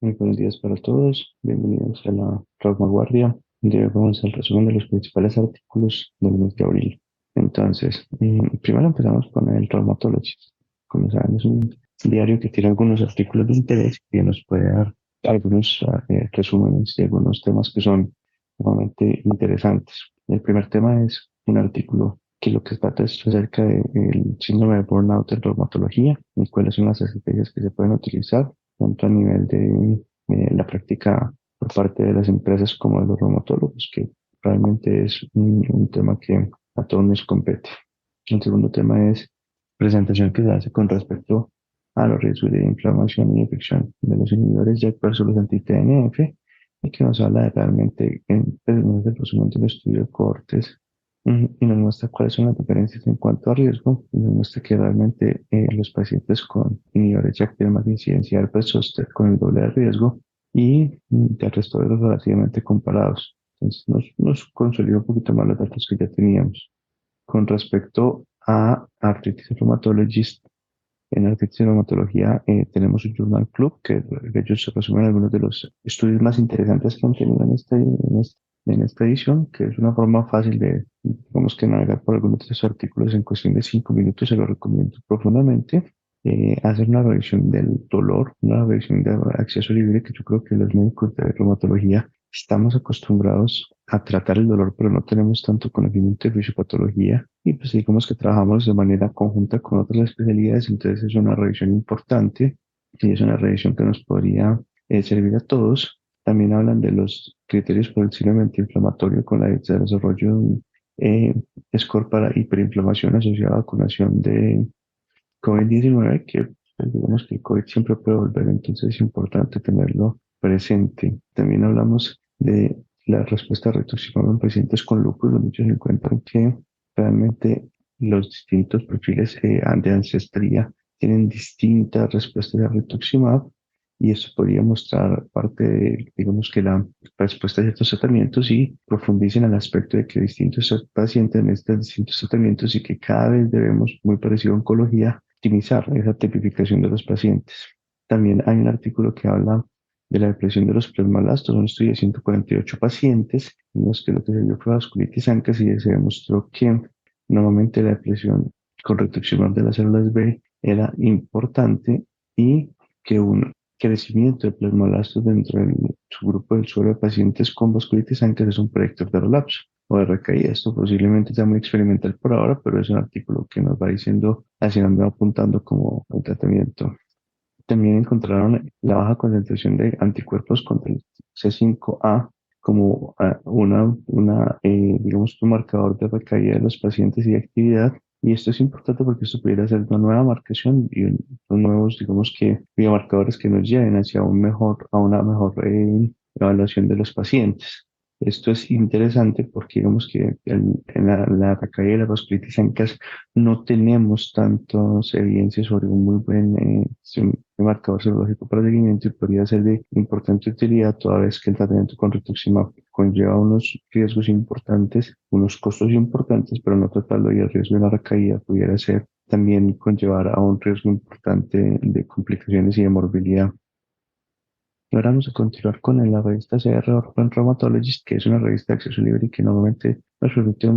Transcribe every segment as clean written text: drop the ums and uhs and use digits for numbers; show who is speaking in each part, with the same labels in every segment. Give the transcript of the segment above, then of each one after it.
Speaker 1: Muy buenos días para todos, bienvenidos a la Guardia. Hoy vamos al resumen de los principales artículos del mes de abril. Entonces, primero empezamos con el Rheumatologist. Como saben, es un diario que tiene algunos artículos de interés y que nos puede dar algunos resúmenes de algunos temas que son sumamente interesantes. El primer tema es un artículo que lo que trata es acerca del síndrome de burnout en reumatología y cuáles son las estrategias que se pueden utilizar tanto a nivel de la práctica por parte de las empresas como de los reumatólogos, que realmente es un tema que a todos nos compete. El segundo tema es presentación que se hace con respecto a los riesgos de inflamación y infección de los inhibidores JAK versus los anti-TNF y que nos habla de realmente en el resumen del estudio de cohortes y nos muestra cuáles son las diferencias en cuanto a riesgo y nos muestra que realmente los pacientes con inhibidores JAK tienen más incidencia del zóster con el doble de riesgo y del resto de los relativamente comparados. Entonces nos consolida un poquito más los datos que ya teníamos. Con respecto a Arthritis Rheumatologist, en Arthritis Rheumatología tenemos un Journal Club que ellos resumen algunos de los estudios más interesantes que han tenido en esta edición, que es una forma fácil de, digamos que navegar por algunos de estos artículos en cuestión de 5 minutos, se lo recomiendo profundamente. Hacer una revisión del dolor, una revisión de acceso libre, que yo creo que los médicos de reumatología estamos acostumbrados a tratar el dolor, pero no tenemos tanto conocimiento de fisiopatología y pues digamos que trabajamos de manera conjunta con otras especialidades, entonces es una revisión importante y es una revisión que nos podría servir a todos. También hablan de los criterios para el síndrome antiinflamatorio con la de desarrollo de un score para hiperinflamación asociada a vacunación de COVID-19, que pues, digamos que el COVID siempre puede volver, entonces es importante tenerlo presente. También hablamos de la respuesta a rituximab en pacientes con lupus, donde ellos encuentran que realmente los distintos perfiles de ancestría tienen distintas respuestas a rituximab y esto podría mostrar parte de, digamos que la respuesta a ciertos tratamientos y profundicen al aspecto de que distintos pacientes necesitan distintos tratamientos y que cada vez debemos, muy parecido a oncología, optimizar esa tipificación de los pacientes. También hay un artículo que habla de la depresión de los plasmalastos, un estudio de 148 pacientes en los que lo que se vio fue vasculitis ANCAS y se demostró que normalmente la depresión con rituximab de las células B era importante y que un crecimiento de plasmalastos dentro del subgrupo del suelo de pacientes con vasculitis ANCAS es un predictor de relapso o de recaída. Esto posiblemente sea muy experimental por ahora, pero es un artículo que nos va diciendo hacia dónde va apuntando como el tratamiento. También encontraron la baja concentración de anticuerpos contra el C5A como digamos, un marcador de recaída de los pacientes y de actividad. Y esto es importante porque esto pudiera ser una nueva marcación y unos nuevos, digamos que, biomarcadores que nos lleven hacia a una mejor evaluación de los pacientes. Esto es interesante porque digamos que en la recaída de la vasculitis en cas no tenemos tantas evidencias sobre un muy buen marcador serológico para seguimiento y podría ser de importante utilidad toda vez que el tratamiento con rituximab conlleva unos riesgos importantes, unos costos importantes, pero no tratarlo y el riesgo de la recaída pudiera ser también conllevar a un riesgo importante de complicaciones y de morbilidad. Ahora vamos a continuar con la revista CR Orphan Rheumatologist, que es una revista de acceso libre y que normalmente nos permite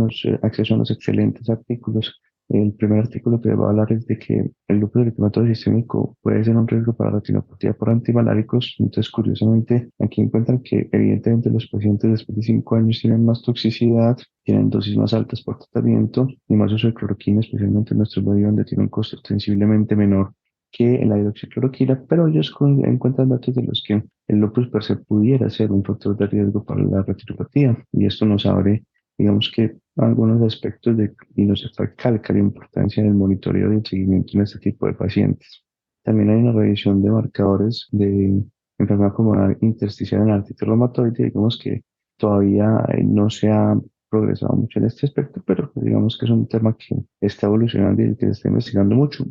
Speaker 1: acceso a unos excelentes artículos. El primer artículo que va a hablar es de que el lupus eritematoso sistémico puede ser un riesgo para retinopatía por antimaláricos. Entonces, curiosamente, aquí encuentran que evidentemente los pacientes después de 5 años tienen más toxicidad, tienen dosis más altas por tratamiento y más uso de cloroquina, especialmente en nuestro medio donde tiene un costo sensiblemente menor que en la hidroxicloroquina, pero ellos encuentran datos de los que el lupus per se pudiera ser un factor de riesgo para la retinopatía y esto nos abre, digamos que, algunos aspectos y nos recalca la importancia del monitoreo y el seguimiento en este tipo de pacientes. También hay una revisión de marcadores de enfermedad pulmonar intersticial en artritis reumatoide, digamos que todavía no se ha progresado mucho en este aspecto, pero pues digamos que es un tema que está evolucionando y que se está investigando mucho.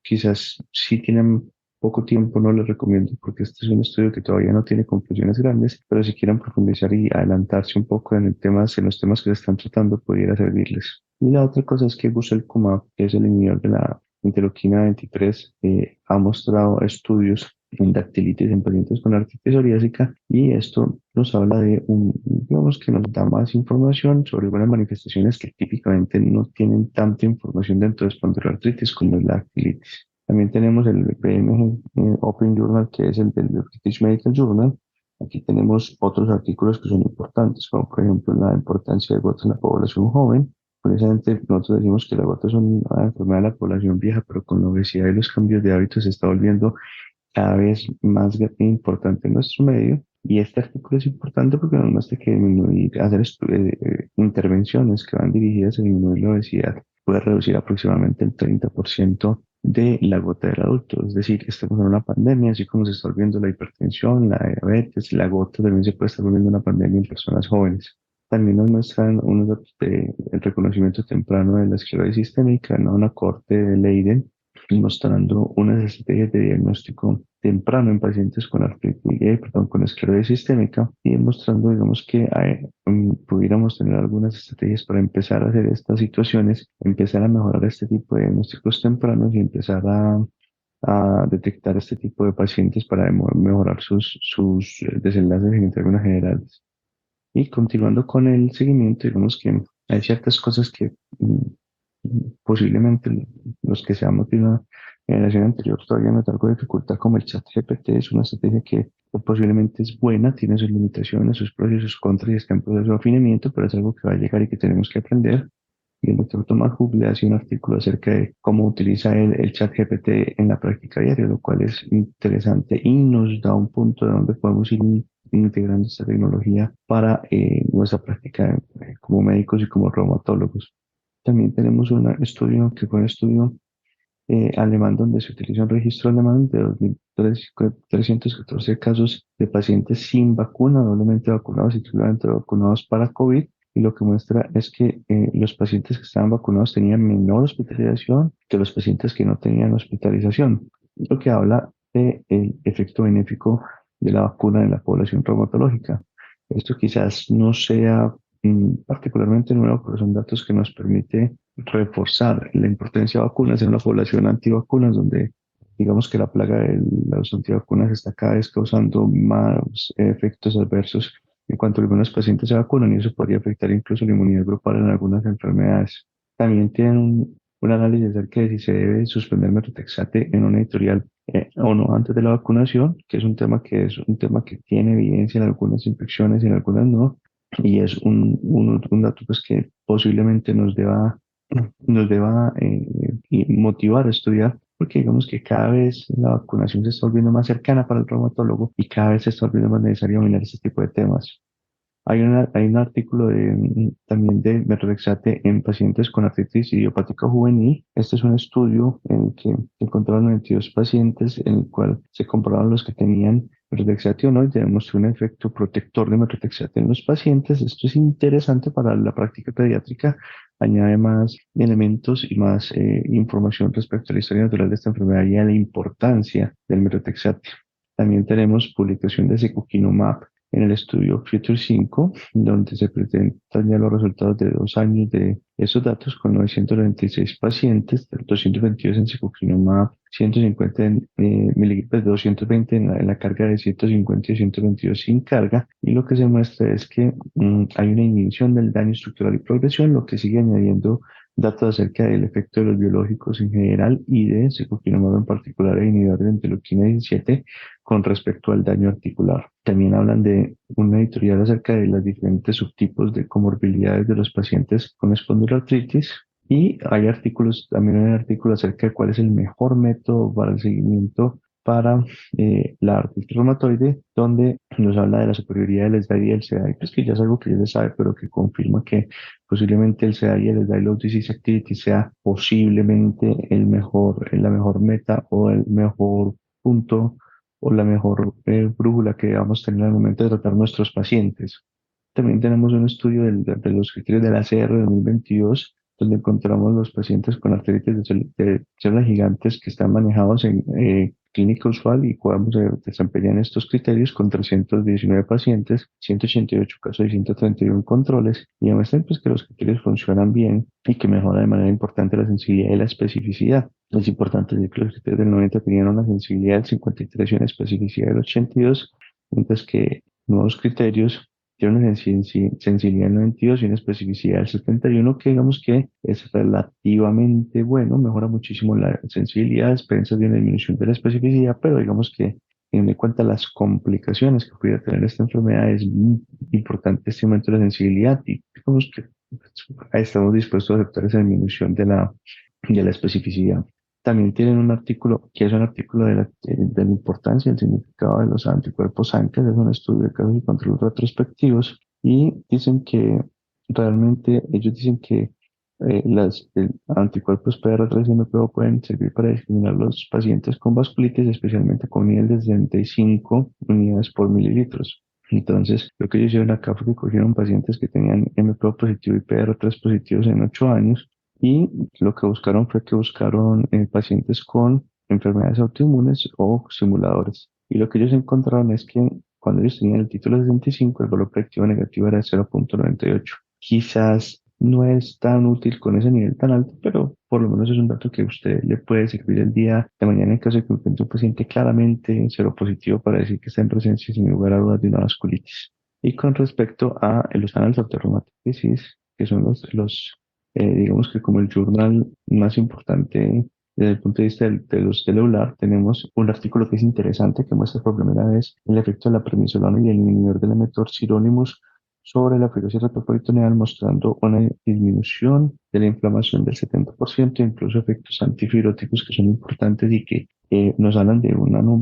Speaker 1: Quizás si tienen poco tiempo, no les recomiendo porque este es un estudio que todavía no tiene conclusiones grandes, pero si quieren profundizar y adelantarse un poco en los temas que se están tratando, pudiera servirles. Y la otra cosa es que Guselkumab, que es el inhibidor de la interleuquina 23, ha mostrado estudios en dactilitis en pacientes con artritis psoriásica, y esto nos habla de digamos que nos da más información sobre algunas manifestaciones que típicamente no tienen tanta información dentro de espondiloartritis como es la dactilitis. También tenemos el PMG Open Journal, que es el del British Medical Journal. Aquí tenemos otros artículos que son importantes, como por ejemplo la importancia de gotas en la población joven. Precisamente nosotros decimos que la gota es una enfermedad de la población vieja, pero con la obesidad y los cambios de hábitos se está volviendo cada vez más importante en nuestro medio. Y este artículo es importante porque nos muestra que disminuir, hacer intervenciones que van dirigidas a disminuir la obesidad puede reducir aproximadamente el 30% de la gota del adulto. Es decir, estamos en una pandemia, así como se está volviendo la hipertensión, la diabetes, la gota también se puede estar volviendo una pandemia en personas jóvenes. También nos muestran unos datos del reconocimiento temprano de la esclerosis sistémica, ¿no? Una corte de Leiden mostrando unas estrategias de diagnóstico temprano en pacientes con artritis, perdón, con esclerosis sistémica, y demostrando, digamos, que pudiéramos tener algunas estrategias para empezar a hacer estas situaciones, empezar a mejorar este tipo de diagnósticos tempranos y empezar a detectar este tipo de pacientes para mejorar sus desenlaces en términos generales. Y continuando con el seguimiento, digamos que hay ciertas cosas que posiblemente los que seamos de una generación anterior todavía nos da algo de dificultad, como el chat GPT. Es una estrategia que posiblemente es buena, tiene sus limitaciones, sus pros y sus contras y está en proceso de afinamiento, pero es algo que va a llegar y que tenemos que aprender. Y el doctor Thomas Hook le hace un artículo acerca de cómo utiliza el chat GPT en la práctica diaria, lo cual es interesante y nos da un punto de donde podemos ir integrando esta tecnología para nuestra práctica como médicos y como reumatólogos. También tenemos un estudio que fue un estudio alemán donde se utilizó un registro alemán de 2.314 casos de pacientes sin vacuna, doblemente vacunados y triplemente vacunados para COVID. Y lo que muestra es que los pacientes que estaban vacunados tenían menor hospitalización que los pacientes que no tenían hospitalización, lo que habla del efecto benéfico de la vacuna en la población reumatológica. Esto quizás no sea particularmente nuevo, pero son datos que nos permite reforzar la importancia de vacunas en una población antivacunas, donde digamos que la plaga de las antivacunas está cada vez causando más efectos adversos en cuanto algunos pacientes se vacunan, y eso podría afectar incluso la inmunidad grupal en algunas enfermedades. También tienen un análisis acerca de si se debe suspender metotrexate en una editorial o no antes de la vacunación, que es un tema que tiene evidencia en algunas infecciones y en algunas no, y es un dato pues, que posiblemente nos deba y motivar a estudiar, porque digamos que cada vez la vacunación se está volviendo más cercana para el reumatólogo y cada vez se está volviendo más necesario dominar este tipo de temas. Hay un artículo también de metrorexate en pacientes con artritis idiopática juvenil. Este es un estudio en el que se encontraron 92 pacientes en el cual se comprobaron los que tenían metrorexate o no, y demostró un efecto protector de metrorexate en los pacientes. Esto es interesante para la práctica pediátrica, añade más elementos y más información respecto a la historia natural de esta enfermedad y a la importancia del metrorexate. También tenemos publicación de secukinumab en el estudio Future 5, donde se presentan ya los resultados de 2 años de esos datos con 996 pacientes, 222 en secukinumab, 150 miligramos, 220 en la carga de 150 y 122 sin carga, y lo que se muestra es que hay una inhibición del daño estructural y progresión, lo que sigue añadiendo datos acerca del efecto de los biológicos en general y de secukinumab en particular e inhibidor de interleuquina 17 con respecto al daño articular. También hablan de una editorial acerca de los diferentes subtipos de comorbilidades de los pacientes con espondiloartritis. Y hay artículos, también hay un artículo acerca de cuál es el mejor método para el seguimiento para la artritis reumatoide, donde nos habla de la superioridad del SDAI y el CDAI, pues que ya es algo que ya se sabe, pero que confirma que posiblemente el CDAI y el SDAI Low Disease Activity sea posiblemente la mejor meta o el mejor punto o la mejor brújula que debamos tener al momento de tratar nuestros pacientes. También tenemos un estudio de los criterios de la CR de 2022, donde encontramos los pacientes con artritis de células gigantes que están manejados clínica usual y podamos desempeñar estos criterios con 319 pacientes, 188 casos y 131 controles y demuestran pues, que los criterios funcionan bien y que mejora de manera importante la sensibilidad y la especificidad. Es importante decir que los criterios del 90 tenían una sensibilidad del 53 y una especificidad del 82, mientras que nuevos criterios tiene una sensibilidad del 92 y una especificidad del 71 que digamos que es relativamente bueno, mejora muchísimo la sensibilidad, expensas de una disminución de la especificidad, pero digamos que teniendo en cuenta las complicaciones que pudiera tener esta enfermedad, es muy importante este aumento de la sensibilidad y digamos que estamos dispuestos a aceptar esa disminución de la especificidad. También tienen un artículo, que es un artículo de la importancia y el significado de los anticuerpos ANCA, es un estudio de casos y controles retrospectivos, y dicen que realmente, ellos dicen que las anticuerpos PR3 y MPO pueden servir para discriminar los pacientes con vasculitis, especialmente con nivel de 75 unidades por mililitros. Entonces, lo que ellos hicieron acá fue que cogieron pacientes que tenían MPO positivo y PR3 positivos en 8 años y lo que buscaron fue que buscaron pacientes con enfermedades autoinmunes o simuladores. Y lo que ellos encontraron es que cuando ellos tenían el título 65, el valor predictivo negativo era de 0,98. Quizás no es tan útil con ese nivel tan alto, pero por lo menos es un dato que a usted le puede servir el día de mañana en caso de que encuentre un paciente claramente seropositivo para decir que está en presencia sin lugar a dudas de una vasculitis. Y con respecto a los anales of the rheumatic disease, que son digamos que como el journal más importante desde el punto de vista de los celular, tenemos un artículo que es interesante que muestra por primera vez el efecto de la prednisolona y el inhibidor del emetor sirolimus sobre la fibrosis retroperitoneal, mostrando una disminución de la inflamación del 70%, incluso efectos antifibróticos que son importantes y que nos hablan de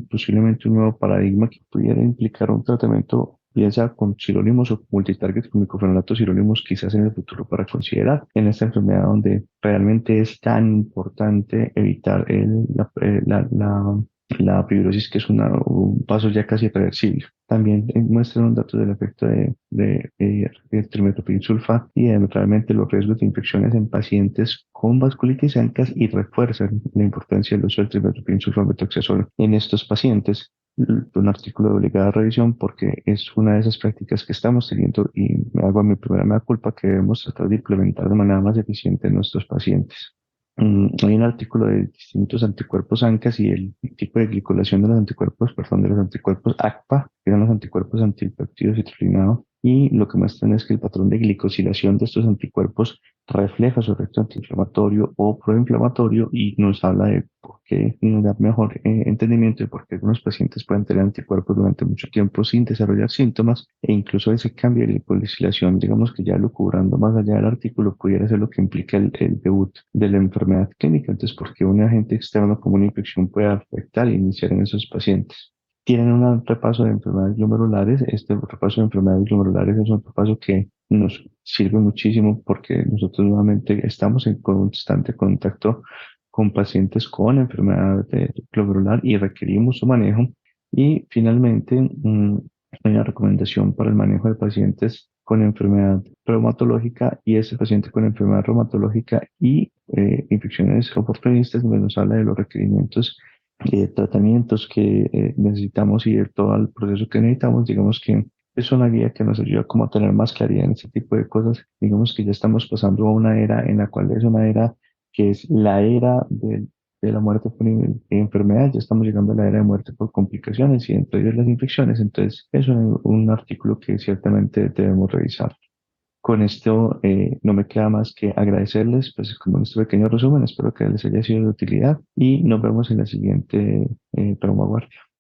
Speaker 1: posiblemente un nuevo paradigma que pudiera implicar un tratamiento, bien sea con sirolimus o multitarget con micofenolato sirolimus, quizás en el futuro para considerar en esta enfermedad donde realmente es tan importante evitar la fibrosis, que es un paso ya casi irreversible. También muestran un dato del efecto de trimethoprim sulfa y realmente los riesgos de infecciones en pacientes con vasculitis ancas y refuerzan la importancia del uso del trimethoprim sulfamethoxazol en estos pacientes. Un artículo de obligada revisión porque es una de esas prácticas que estamos teniendo y me hago a mi primera mea culpa que debemos tratar de implementar de manera más eficiente en nuestros pacientes. Hay un artículo de distintos anticuerpos ANCAS y el tipo de glicolación de los anticuerpos, perdón, de los anticuerpos ACPA, que son los anticuerpos antipéptidos citrullinado, y lo que muestran es que el patrón de glicosilación de estos anticuerpos refleja su efecto antiinflamatorio o proinflamatorio y nos habla de por qué, y nos da mejor entendimiento de por qué algunos pacientes pueden tener anticuerpos durante mucho tiempo sin desarrollar síntomas e incluso ese cambio de glicosilación, digamos que ya lo cubrando más allá del artículo, pudiera ser lo que implica el debut de la enfermedad clínica. Entonces, ¿por qué un agente externo como una infección puede afectar e iniciar en esos pacientes? Tienen un repaso de enfermedades glomerulares. Este repaso de enfermedades glomerulares es un repaso que nos sirve muchísimo porque nosotros nuevamente estamos en constante contacto con pacientes con enfermedad glomerular y requerimos su manejo. Y finalmente, hay una recomendación para el manejo de pacientes con enfermedad reumatológica y ese paciente con enfermedad reumatológica y infecciones oportunistas, donde nos habla de los requerimientos tratamientos que necesitamos y de todo el proceso que necesitamos. Digamos que es una guía que nos ayuda como a tener más claridad en este tipo de cosas. Digamos que ya estamos pasando a una era en la cual es una era que es la era de la muerte por enfermedad. Ya estamos llegando a la era de muerte por complicaciones y entre ellas las infecciones. Entonces, es un artículo que ciertamente debemos revisar. Con esto no me queda más que agradecerles, pues como este pequeño resumen, espero que les haya sido de utilidad y nos vemos en la siguiente Trauma Guardia.